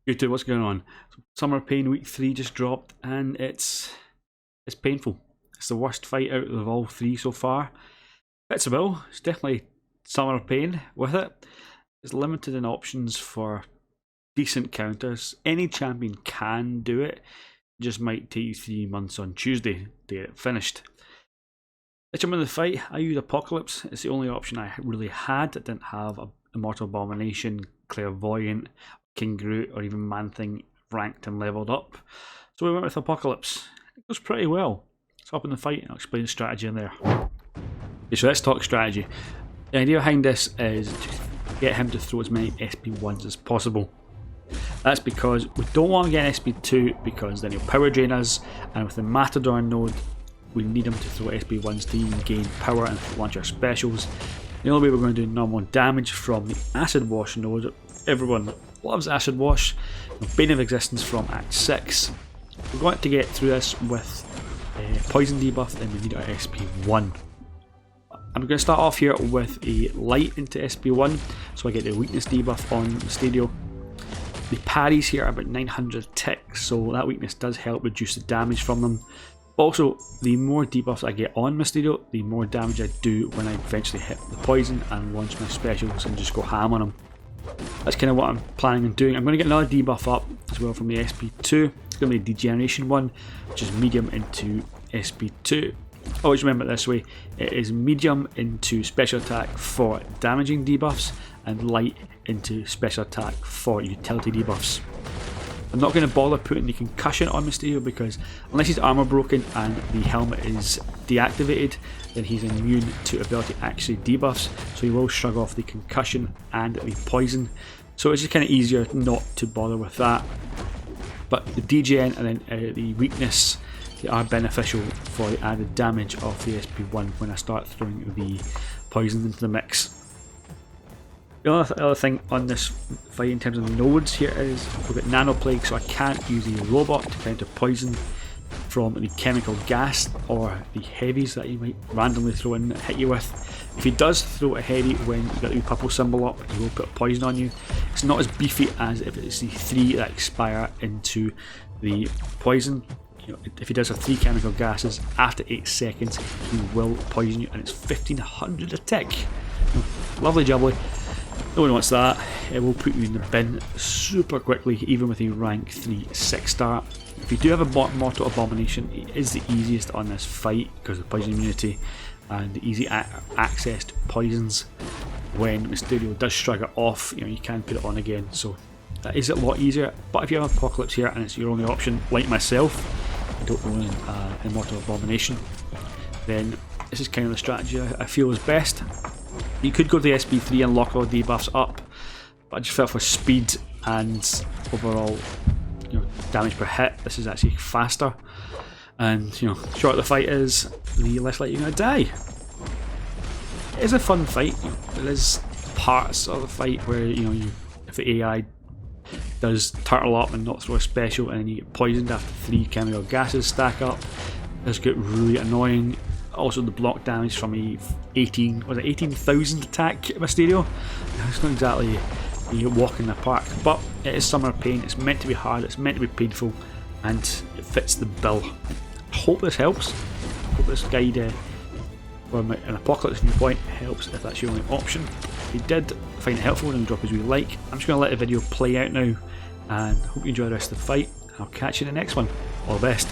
YouTube, what's going on? Summer Pain Week 3 just dropped, and it's painful. It's the worst fight out of all three so far. Fits a bill. It's definitely Summer Pain with it. It's limited in options for decent counters. Any champion can do it. It just might take you 3 months on Tuesday to get it finished. Let's jump into the fight. I used Apocalypse. It's the only option I really had. I didn't have Immortal Abomination, Clairvoyant, King Groot, or even Man-Thing ranked and leveled up. So we went with Apocalypse. It goes pretty well. Let's hop in the fight and I'll explain the strategy in there. Okay, so let's talk strategy. The idea behind this is to get him to throw as many SP1s as possible. That's because we don't want to get an SP2 because then he'll power drain us, and with the Matador node we need him to throw SP1s to even gain power and launch our specials. The only way we're going to do normal damage from the Acid Wash node. Everyone loves Acid Wash. Bane of Existence from Act 6. We're going to get through this with Poison debuff, and we need our SP1. I'm going to start off here with a light into SP1, so I get the weakness debuff on Mysterio. The parries here are about 900 ticks, so that weakness does help reduce the damage from them. Also, the more debuffs I get on Mysterio, the more damage I do when I eventually hit the poison and launch my specials and just go ham on him. That's kind of what I'm planning on doing. I'm going to get another debuff up as well from the SP2. It's going to be a degeneration one, which is medium into SP2. Always remember it this way, it is medium into special attack for damaging debuffs and light into special attack for utility debuffs. I'm not going to bother putting the concussion on Mysterio because unless his armor broken and the helmet is deactivated, then he's immune to ability actually debuffs, so he will shrug off the concussion and the poison, so it's just kind of easier not to bother with that. But the degen and then the weakness, they are beneficial for the added damage of the SP1 when I start throwing the poison into the mix. The other thing on this fight in terms of the nodes here is we've got Nano Plague, so I can't use a robot to counter poison from the chemical gas or the heavies that he might randomly throw in and hit you with. If he does throw a heavy when you've got the purple symbol up, he will put poison on you. It's not as beefy as if it's the 3 that expire into the poison. If he does have 3 chemical gases, after 8 seconds he will poison you, and it's 1500 a tick. Lovely jubbly. No one wants that. It will put you in the bin super quickly, even with a rank 3 6-star. If you do have a Mortal Abomination, it is the easiest on this fight because of poison immunity and the easy access to poisons. When Mysterio does shrug it off, you can put it on again, so that is a lot easier. But if you have Apocalypse here and it's your only option, like myself, I don't own an Immortal Abomination, then this is kind of the strategy I feel is best. You could go to the SP3 and lock all the debuffs up, but I just felt for speed and overall damage per hit, this is actually faster. And shorter the fight is, the less likely you're going to die. It is a fun fight. There is parts of the fight where if the AI does turtle up and not throw a special and then you get poisoned after 3 chemical gases stack up, this get really annoying. Also the block damage from a 18,000 attack Mysterio. It's not exactly a walk in the park, but it is Summer Pain. It's meant to be hard, it's meant to be painful, and it fits the bill. I hope this helps. I hope this guide from an Apocalypse viewpoint helps if that's your only option. If you did find it helpful, then drop us a like. I'm just going to let the video play out now, and hope you enjoy the rest of the fight. I'll catch you in the next one. All the best.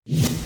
you.